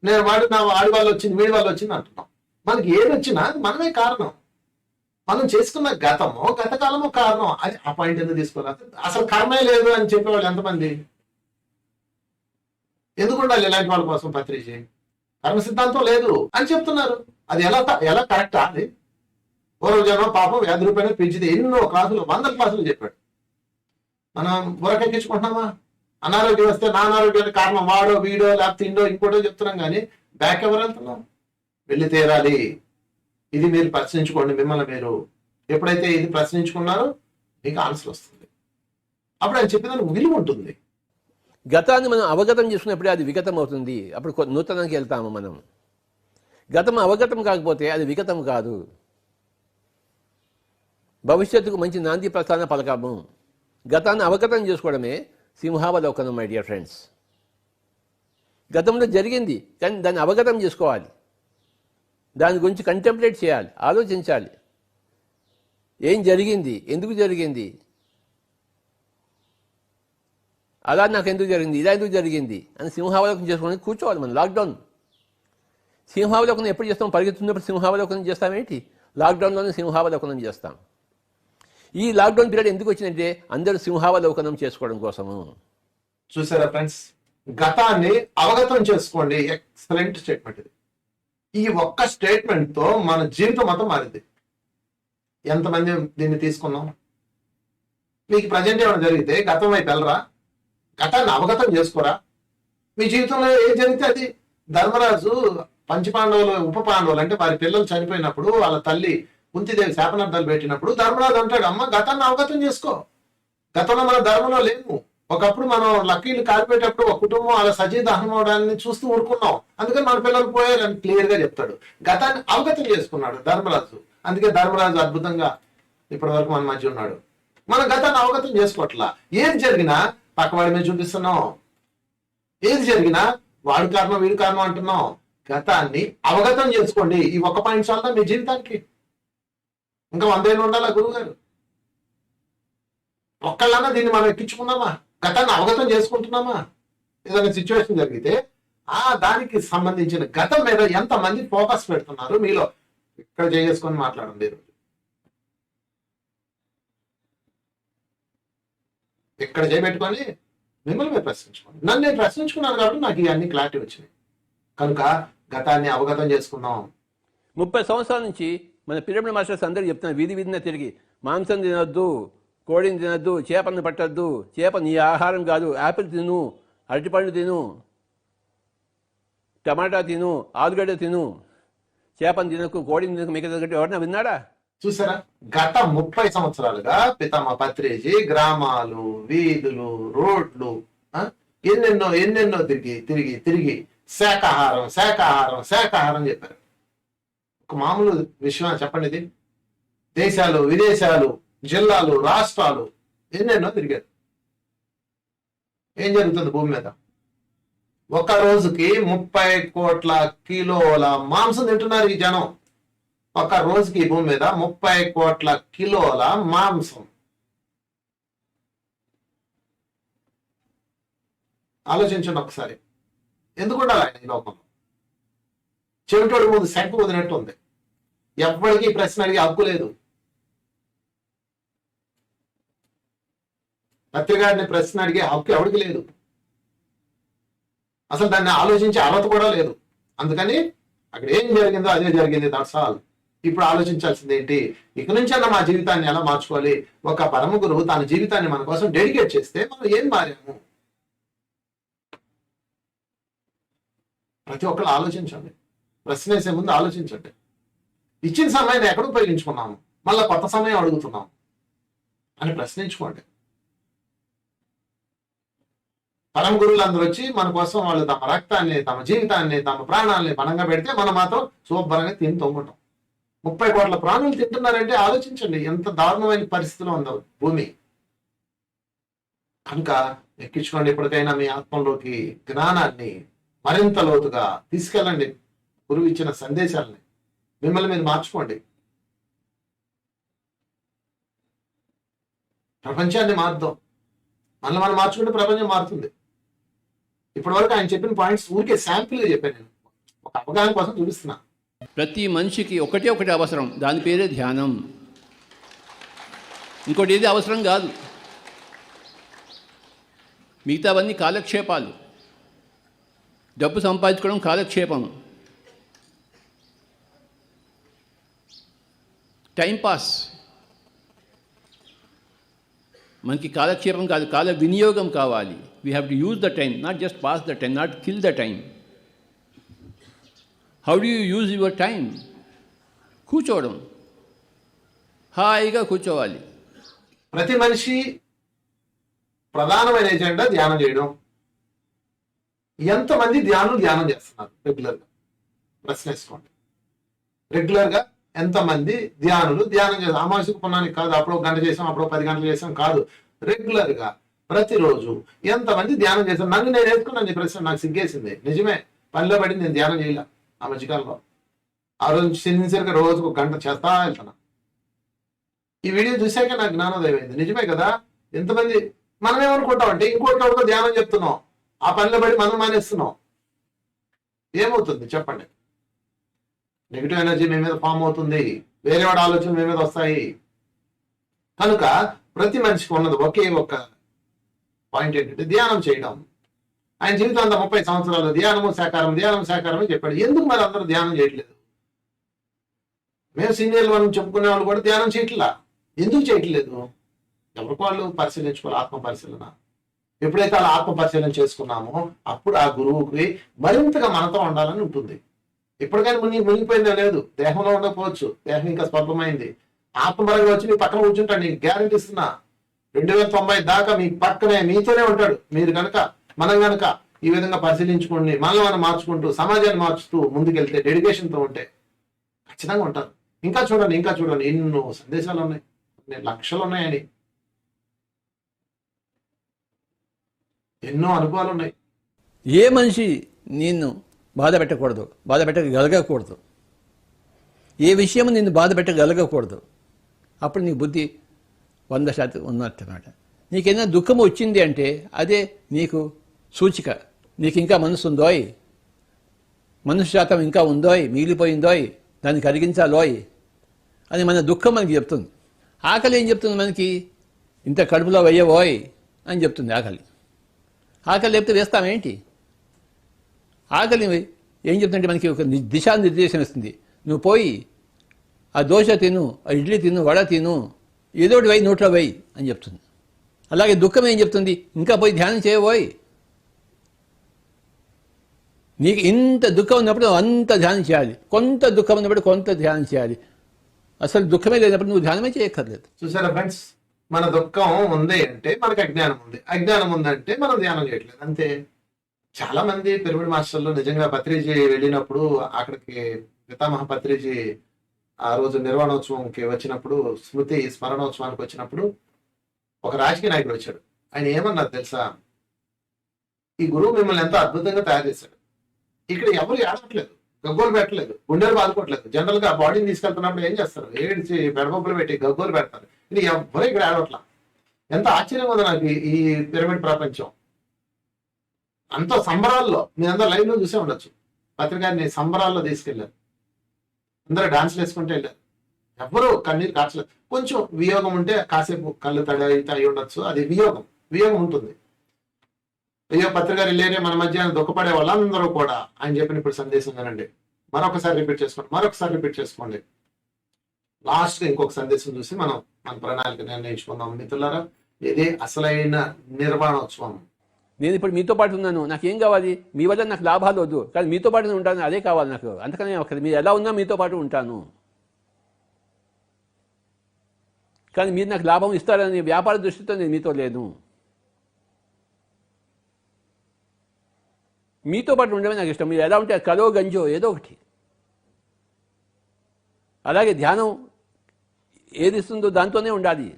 నేను వాడి వల్ల వచ్చింది, వీడి వల్ల వచ్చింది అంటున్నాం. మనకి ఏది వచ్చినా మనమే కారణం. మనం చేసుకున్న గతము గతకాలము కారణం. అది ఆ పాయింట్ ఎందుకు తీసుకోవాలి? అసలు కర్మే లేదు అని చెప్పేవాళ్ళు ఎంతమంది? ఎందుకు ఉండాలి ఇలాంటి వాళ్ళ కోసం పత్రిక? కర్మ సిద్ధాంతం లేదు అని చెప్తున్నారు. అది ఎలా కరెక్టా? అది పూర్వజన్మ పాపం వ్యాధి రూపాయలు పెంచితే ఎన్నో క్లాసులు, 100 క్లాసులు చెప్పాడు. మనం బురకెక్కించుకుంటున్నామా? అనారోగ్యం వస్తే నా అనారోగ్యానికి కారణం వాడో వీడో లేకపోతే ఇండో ఇంకోటో చెప్తున్నాం, కానీ బ్యాక్ ఎవరు వెళ్తున్నాం? వెళ్ళి తీరాలి. ఇది మీరు ప్రశ్నించుకోండి. మిమ్మల్ని మీరు ఎప్పుడైతే ఇది ప్రశ్నించుకున్నారో మీకు ఆన్సర్ వస్తుంది. అప్పుడు ఆయన చెప్పేదానికి విలువ ఉంటుంది. గతాన్ని మనం అవగతం చేసుకున్నప్పుడే అది విగతం అవుతుంది. అప్పుడు నూతనానికి వెళ్తాము మనం. గతం అవగతం కాకపోతే అది విగతం కాదు. భవిష్యత్తుకు మంచి నాంది ప్రస్థాన పలకము. గతాన్ని అవగతం చేసుకోవడమే సింహావలోకనం మై డియర్ ఫ్రెండ్స్. గతంలో జరిగింది కానీ దాన్ని అవగతం చేసుకోవాలి. దాని గురించి కంటెంప్లేట్ చేయాలి, ఆలోచించాలి. ఏం జరిగింది, ఎందుకు జరిగింది, అలా నాకు ఎందుకు జరిగింది, ఇలా ఎందుకు జరిగింది అని సింహావలోకనం చేసుకుని కూర్చోవాలి. మనం లాక్డౌన్ సింహావలోకనం ఎప్పుడు చేస్తాం? పరిగెత్తున్నప్పుడు సింహావలోకనం చేస్తామేంటి? లాక్డౌన్లోనే సింహావలోకనం చేస్తాం. ఈ లాక్డౌన్ పీరియడ్ ఎందుకు వచ్చిందంటే అందరూ సింహావలోకనం చేసుకోవడం కోసము. చూసారా ఫ్రెండ్స్, గతాన్ని అవగతం చేసుకోండి. ఎక్సలెంట్ స్టేట్మెంట్ ఇది. ఈ ఒక్క స్టేట్మెంట్ తో మన జీవితం మొత్తం మారింది. ఎంతమంది దీన్ని తీసుకున్నాం? మీకు ప్రజెంట్ ఏమైనా జరిగితే గతం వైపు వెళ్ళరా? గతాన్ని అవగతం చేసుకోరా? మీ జీవితంలో ఏం జరిగితే అది. ధర్మరాజు పంచపాండవులు, ఉప పాండవులు అంటే వారి పిల్లలు చనిపోయినప్పుడు వాళ్ళ తల్లి కుంతిదేవి శాపనార్థాలు పెట్టినప్పుడు ధర్మరాజు అంటాడు, అమ్మ గతాన్ని అవగతం చేసుకో. గతంలో మన ధర్మంలో లేము. ఒకప్పుడు మనం లక్కీలు కాలిపోయేటప్పుడు ఒక కుటుంబం అలా సజీదహనం అవడాన్ని చూస్తూ ఊరుకున్నాం. అందుకని మన పిల్లలు పోయారని క్లియర్ గా చెప్తాడు. గతాన్ని అవగతం చేసుకున్నాడు ధర్మరాజు. అందుకే ధర్మరాజు అద్భుతంగా ఇప్పటి వరకు మన మధ్య ఉన్నాడు. మన గతాన్ని అవగతం చేసుకోవట్లా. ఏది జరిగినా పక్కవాడి మీద చూపిస్తున్నాం. ఏది జరిగినా వాడు కారణం వీడి కారణం అంటున్నాం. గతాన్ని అవగతం చేసుకోండి. ఈ ఒక్క పాయింట్ చాలదా మీ జీవితానికి? ఇంకా 100 ఏళ్ళు ఉండాలా గురువు గారు? ఒక్కళ్ళన్నా దీన్ని మనం ఎక్కించుకున్నామా? గతాన్ని అవగతం చేసుకుంటున్నామా? ఏదైనా సిచ్యువేషన్ జరిగితే దానికి సంబంధించిన గతం మీద ఎంతమంది ఫోకస్ పెడుతున్నారు మీలో? ఇక్కడ చేసుకొని మాట్లాడండి. ఇక్కడ చేయబెట్టుకొని మిమ్మల్ని మీరు ప్రశ్నించుకోండి. నన్ను నేను ప్రశ్నించుకున్నాను కాబట్టి నాకు ఇవన్నీ క్లారిటీ వచ్చినాయి. కనుక గతాన్ని అవగతం చేసుకుందాం. 30 సంవత్సరాల నుంచి మన పిరమిడ్ మాస్టర్స్ అందరూ చెప్తున్నారు, వీధి వీధిన తిరిగి మాంసం తినొద్దు, కోడిని తినొద్దు, చేపలను పట్టద్దు, చేప నీ ఆహారం కాదు, యాపిల్ తిను, అరటిపళ్ళు తిను, టమాటా తిను, ఆలుగడ్డ తిను, చేపను తినకు, కోడిని తినకు, మిగతా ఎవరన్నా విన్నాడా? చూసారా? గత 30 సంవత్సరాలుగా పితామహ పత్రిజీ గ్రామాలు, వీధులు, రోడ్లు ఎన్నెన్నో తిరిగి శాకాహారం చెప్పారు. ఒక మామూలు విషయం చెప్పండి ఇది. దేశాలు, విదేశాలు, జిల్లాలు, రాష్ట్రాలు ఎన్నెన్నో తిరిగారు. ఏం జరుగుతుంది భూమి మీద? ఒక రోజుకి 30 కోట్ల కిలోల మాంసం తింటున్నారు ఈ జనం. ఒక రోజుకి భూమి మీద 30 కోట్ల కిలోల మాంసం. ఆలోచించండి ఒకసారి. ఎందుకు ఉండాలి ఆయన ఈ లోకంలో? చెవిటోడి ముందు శంకు వదినట్టు ఉంది. ఎవ్వడికి ప్రశ్న అడిగే హక్కు లేదు. పత్రికారిని ప్రశ్న అడిగే హక్కు ఎవరికి లేదు. అసలు దాన్ని ఆలోచించే అర్హత కూడా లేదు. అందుకని అక్కడ ఏం జరిగిందో అదే జరిగింది, దట్స్ ఆల్. ఇప్పుడు ఆలోచించాల్సింది ఏంటి? ఇక నుంచి అన్న మా జీవితాన్ని ఎలా మార్చుకోవాలి? ఒక పరమ గురువు తన జీవితాన్ని మన కోసం డెడికేట్ చేస్తే మనం ఏం మారాము? ప్రతి ఒక్కరు ఆలోచించండి. ప్రశ్న వేసే ముందు ఆలోచించండి. ఇచ్చిన సమయాన్ని ఎక్కడ ఉపయోగించుకున్నాము, మళ్ళీ కొత్త సమయం అడుగుతున్నాం అని ప్రశ్నించుకోండి. పరమ గురువులు అందరూ వచ్చి మన కోసం వాళ్ళు తమ రక్తాన్ని, తమ జీవితాన్ని, తమ ప్రాణాలని బలంగా పెడితే మనం మాత్రం శుభ్రంగా తిని తొంగుంటాం. 30 కోట్ల ప్రాణులు తింటున్నారంటే ఆలోచించండి ఎంత దారుణమైన పరిస్థితిలో ఉందో భూమి. కనుక ఎక్కించుకోండి. ఇప్పటికైనా మీ ఆత్మలోకి జ్ఞానాన్ని మరింత లోతుగా తీసుకెళ్ళండి. గురువు ఇచ్చిన సందేశాలని మిమ్మల్ని మీరు మార్చుకోండి. ప్రపంచాన్ని మార్దాం. మనం మార్చుకుంటే ప్రపంచం మారుతుంది. ఇప్పటి వరకు ఆయన చెప్పిన పాయింట్స్ ఊరికే శాంపిల్గా చెప్పాను. నేను ఒక అవగాహన కోసం చూపిస్తున్నా. ప్రతి మనిషికి ఒకటే ఒకటి అవసరం, దాని పేరే ధ్యానం. ఇంకోటి ఏది అవసరం కాదు. మిగతావన్నీ కాలక్షేపాలు. డబ్బు సంపాదించుకోవడం కాలక్షేపం, టైంపాస్. మనకి కాలక్షేపం కాదు, కాల వినియోగం కావాలి. We have to use the time, not just pass the time, not kill the time. How do you use your time? కూర్చోవడం, హాయిగా కూర్చోవాలి. ప్రతి మనిషి ప్రధానమైన ఎజెండా ధ్యానం చేయడం. ఎంతమంది ధ్యానం చేస్తున్నారు రెగ్యులర్గా? ప్రశ్న వేసుకోండి. రెగ్యులర్గా ఎంతమంది ధ్యానం చేస్తారు? అమావాస్యకు పుణ్యానికి కాదు, అప్పుడు 1 గంట చేసాం, అప్పుడు 10 గంటలు చేసాం కాదు. రెగ్యులర్గా ప్రతిరోజు ఎంతమంది ధ్యానం చేశారు? నన్ను నేను వేసుకున్నాను ఈ ప్రశ్న, నాకు సిగ్గేసింది. నిజమే, పనిలో పడి నేను ధ్యానం చేయలే ఆ మధ్యకాలంలో. ఆ రోజు సిన్సియర్గా రోజుకు 1 గంట చేస్తా వెళ్తున్నా. ఈ వీడియో చూశాక నాకు జ్ఞానోదయం అయింది. నిజమే కదా, ఎంతమంది. మనం ఏమనుకుంటామంటే ఇంకోటితో ధ్యానం చెప్తున్నాం, ఆ పనిలో పడి మనం మానేస్తున్నాం. ఏమవుతుంది చెప్పండి? నెగిటివ్ ఎనర్జీ మీ మీద ఫామ్ అవుతుంది, వేరే వాడి ఆలోచనలు మీ మీద వస్తాయి. కనుక ప్రతి మనిషికి ఉన్నది ఒకే ఒక్క పాయింట్ ఏంటంటే ధ్యానం చేయడం. ఆయన జీవితం అంతా 30 సంవత్సరాలు ధ్యానము శాకారమే చెప్పాడు. ఎందుకు మరి అందరూ ధ్యానం చేయట్లేదు? మేము సీనియర్లు మనం చెప్పుకునే వాళ్ళు కూడా ధ్యానం చేయట్లా. ఎందుకు చేయట్లేదు? ఎవరికి వాళ్ళు పరిశీలించుకోవాలి, ఆత్మ పరిశీలన. ఎప్పుడైతే అలా ఆత్మ పరిశీలన చేసుకున్నామో అప్పుడు ఆ గురువుకి మరింతగా మనతో ఉండాలని ఉంటుంది. ఎప్పటికైనా మునిగిపోయిందే లేదు, దేహంలో ఉండకపోవచ్చు, దేహం ఇంకా స్వల్పమైంది. ఆత్మపరంగా వచ్చి మీ పక్కన కూర్చుంటాడు, నీకు గ్యారెంటీ ఇస్తున్నా. 2090 దాకా మీ పక్కనే మీతోనే ఉంటాడు. మీరు కనుక మనం కనుక ఈ విధంగా పరిశీలించుకోండి, మనల్ని మనం మార్చుకుంటూ సమాజాన్ని మార్చుతూ ముందుకెళ్తే, డెడికేషన్తో ఉంటే ఖచ్చితంగా ఉంటారు. ఇంకా చూడండి ఎన్నో సందేశాలు ఉన్నాయి, లక్షలు ఉన్నాయని, ఎన్నో అనుభవాలు ఉన్నాయి. ఏ మనిషి నిన్ను బాధ పెట్టకూడదు, బాధ పెట్టగలగకూడదు. ఏ విషయం నిన్ను బాధ పెట్టగలగకూడదు. అప్పుడు నీ బుద్ధి 100% ఉన్నట్టన్నమాట. నీకేదైనా దుఃఖం వచ్చింది అంటే అదే నీకు సూచిక. నీకు ఇంకా మనసు ఉందోయ్, మనసు శాతం ఇంకా ఉందోయ్, మిగిలిపోయిందోయ్, దాన్ని కరిగించాలోయ్ అని మన దుఃఖం మనకి చెప్తుంది. ఆకలి ఏం చెప్తుంది మనకి? ఇంత కడుపులో వెయ్యవోయ్ అని చెప్తుంది ఆకలి. ఆకలి లేకపోతే వేస్తామేంటి? ఆకలి ఏం చెప్తుందంటే మనకి ఒక దిశానిర్దేశం ఇస్తుంది. నువ్వు పోయి ఆ దోశ తిను, ఆ ఇడ్లీ తిను, వడ తిను, ఏదో ఒకటి వెయ్యి, నోట్లో వెయ్యి అని చెప్తుంది. అలాగే దుఃఖం ఏం చెప్తుంది? ఇంకా పోయి ధ్యానం చేయబోయ్. నీకు ఇంత దుఃఖం ఉన్నప్పుడు అంత ధ్యానం చేయాలి, కొంత దుఃఖం ఉన్నప్పుడు కొంత ధ్యానం చేయాలి. అసలు దుఃఖమే లేనప్పుడు నువ్వు ధ్యానమే చేయక్కర్లేదు. చూసారా ఫ్రెండ్స్, మన దుఃఖం ఉంది అంటే మనకు అజ్ఞానం ఉంది, అజ్ఞానం ఉందంటే మనం ధ్యానం చేయట్లేదు, అంతే. చాలా మంది పిరమిడ్ మాస్టర్లు నిజంగా పత్రిజీ వెళ్ళినప్పుడు, అక్కడికి పితామహ పత్రిజీ ఆ రోజు నిర్వాణోత్సవంకి వచ్చినప్పుడు, స్మరణోత్సవానికి వచ్చినప్పుడు ఒక రాజకీయ నాయకుడు వచ్చాడు. ఆయన ఏమన్నారు తెలుసా? ఈ గురువు మిమ్మల్ని ఎంతో అద్భుతంగా తయారు చేశాడు, ఇక్కడ ఎవరు ఏడవట్లేదు, గగ్గోలు పెట్టలేదు, గుండెలు బాదుకోవట్లేదు. జనరల్ గా బాడీని తీసుకెళ్తున్నప్పుడు ఏం చేస్తారు? ఏడిచి బెడబొబ్బులు పెట్టి గగ్గోలు పెడతారు. ఇది ఎవరు ఇక్కడ ఏడవట్లా. ఎంత ఆశ్చర్యం ఉంది నాకు ఈ పిరమిడ్ ప్రపంచం. అంత సంబరాల్లో, మీ అందరూ లైవ్ లో చూసే ఉండొచ్చు, పత్రికారిని సంబరాల్లో తీసుకెళ్లారు, అందరూ డాన్స్లు వేసుకుంటూ వెళ్ళారు. ఎవ్వరూ కన్నీరు కాచలేదు. కొంచెం వియోగం ఉంటే కాసేపు కళ్ళు తడి అయి ఉండొచ్చు, అది వియోగం ఉంటుంది. అయ్యో పత్రికారు వెళ్ళేరే మన మధ్య దుఃఖపడే వాళ్ళందరూ కూడా ఆయన చెప్పిన ఇప్పుడు సందేశం వినండి. మరొకసారి రిపీట్ చేసుకోండి. లాస్ట్ గా ఇంకొక సందేశం చూసి మనం మన ప్రణాళిక నిర్ణయించుకుందాం. మిత్రులారా, ఇదే అసలైన నిర్వాణోత్సవం. నేను ఇప్పుడు మీతో పాటు ఉన్నాను, నాకేం కావాలి? మీ వల్ల నాకు లాభాలు వద్దు, కానీ మీతో పాటు ఉంటాను, అదే కావాలి నాకు. అంతకనే ఒకటి, మీరు ఎలా ఉన్నా మీతో పాటు ఉంటాను, కానీ మీరు నాకు లాభం ఇస్తారని వ్యాపార దృష్టితో నేను మీతో లేను. మీతో పాటు ఉండడమే నాకు ఇష్టం. మీరు ఎలా ఉంటే కలో గంజో ఏదో ఒకటి. అలాగే ధ్యానం ఏది ఇస్తుందో దాంతోనే ఉండాలి.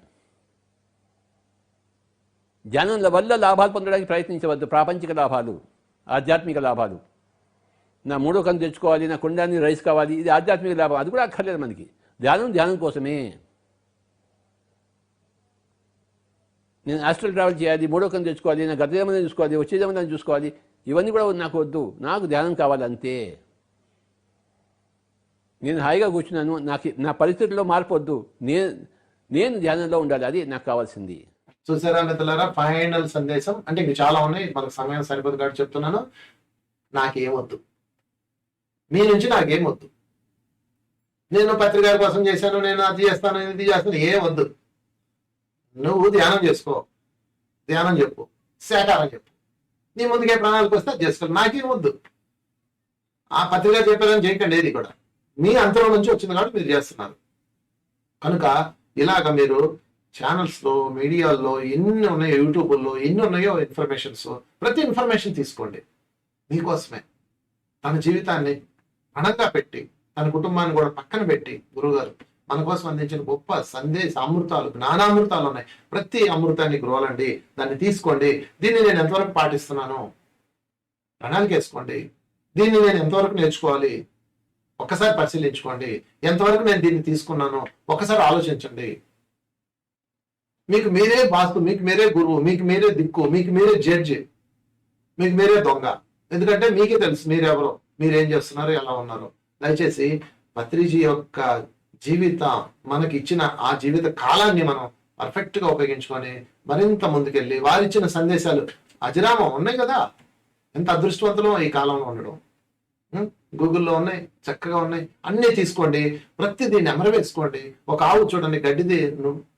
ధ్యానం వల్ల లాభాలు పొందడానికి ప్రయత్నించవద్దు. ప్రాపంచిక లాభాలు, ఆధ్యాత్మిక లాభాలు. నా 3వ కన్ను తెచ్చుకోవాలి, నా కుండాన్ని రైస్ కావాలి, ఇది ఆధ్యాత్మిక లాభం. అది కూడా అక్కర్లేదు మనకి. ధ్యానం కోసమే. నేను ఆస్ట్రల్ ట్రావెల్ చేయాలి, 3వ కన్ను తెచ్చుకోవాలి, నా గతేమని చూసుకోవాలి, వచ్చేదేమని చూసుకోవాలి, ఇవన్నీ కూడా నాకు వద్దు. నాకు ధ్యానం కావాలి అంతే. నేను హాయిగా కూర్చున్నాను, నా పరిస్థితుల్లో మార్పు వద్దు. నేను ధ్యానంలో ఉండాలి, అది నాకు కావాల్సింది. చూసారా మిత్రులారా, ఫైనల్ సందేశం. అంటే ఇంక చాలా ఉన్నాయి, మనకు సమయం సరిపోదు కాబట్టి చెప్తున్నాను. నాకేమొద్దు, మీ నుంచి నాకేమొద్దు. నేను పత్రికారి కోసం చేశాను, నేను అది చేస్తాను, ఇది చేస్తాను, ఏమొద్దు. నువ్వు ధ్యానం చేసుకో, ధ్యానం చెప్పు, శాకారం చెప్పు, నీ ముందుకే ప్రణాళిక వస్తే అది చేసుకో. నాకేమొద్దు. ఆ పత్రిక చెప్పేదని చేయకండి, ఏది కూడా మీ అంతరం నుంచి వచ్చింది కాబట్టి మీరు చేస్తున్నారు. కనుక ఇలాగ మీరు ఛానల్స్ లో, మీడియాల్లో ఎన్ని ఉన్నాయో, యూట్యూబ్లో ఎన్ని ఉన్నాయో ఇన్ఫర్మేషన్స్, ప్రతి ఇన్ఫర్మేషన్ తీసుకోండి. మీకోసమే తన జీవితాన్ని పణంగా పెట్టి, తన కుటుంబాన్ని కూడా పక్కన పెట్టి గురువుగారు మన కోసం అందించిన గొప్ప సందేశ అమృతాలు, జ్ఞానామృతాలు ఉన్నాయి. ప్రతి అమృతాన్ని గ్రోలండి, దాన్ని తీసుకోండి. దీన్ని నేను ఎంతవరకు పాటిస్తున్నాను ప్రణాళిక వేసుకోండి. దీన్ని నేను ఎంతవరకు నేర్చుకోవాలి ఒక్కసారి పరిశీలించుకోండి. ఎంతవరకు నేను దీన్ని తీసుకున్నాను ఒకసారి ఆలోచించండి. మీకు మీరే బాసు, మీకు మీరే గురువు, మీకు మీరే దిక్కు, మీకు మీరే జడ్జి, మీకు మీరే దొంగ. ఎందుకంటే మీకే తెలుసు మీరెవరో, మీరేం చేస్తున్నారు, ఎలా ఉన్నారు. దయచేసి పత్రిజీ యొక్క జీవితం మనకి ఇచ్చిన ఆ జీవిత కాలాన్ని మనం పర్ఫెక్ట్ గా ఉపయోగించుకొని మరింత ముందుకెళ్ళి వారిచ్చిన సందేశాలు అజరామం ఉన్నాయి కదా. ఎంత అదృష్టవంతులు ఈ కాలంలో ఉండడం. గూగుల్లో ఉన్నాయి, చక్కగా ఉన్నాయి, అన్నీ తీసుకోండి. ప్రతిదీ నెమరు వేసుకోండి. ఒక ఆవు చూడండి, గడ్డిది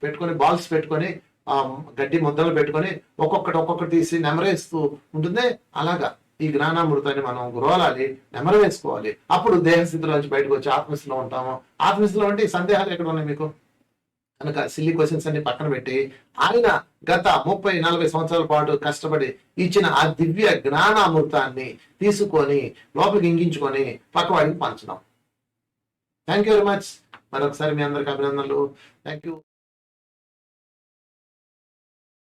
పెట్టుకొని, బాల్స్ పెట్టుకొని, ఆ గడ్డి ముద్దలు పెట్టుకొని ఒక్కొక్కటి తీసి నెమరేస్తూ ఉంటుంది. అలాగా ఈ జ్ఞానామృతాన్ని మనం గ్రోలాలి, నెమరు వేసుకోవాలి. అప్పుడు దేహస్థితిలో నుంచి బయటకు వచ్చి ఆత్మస్థితిలో ఉంటాము. ఆత్మస్థితిలో అంటే ఈ సందేహాలు ఎక్కడ ఉన్నాయి మీకు? కనుక సిల్లీ క్వశ్చన్స్ అన్ని పక్కన పెట్టి ఆయన గత 30-40 సంవత్సరాల పాటు కష్టపడి ఇచ్చిన ఆ దివ్య జ్ఞానామృతాన్ని తీసుకొని లోపలికి ఇంగించుకొని పక్కవాడికి పంచుదాం. Thank you very much. మరొకసారి మీ అందరికి అభినందనలు. Thank you.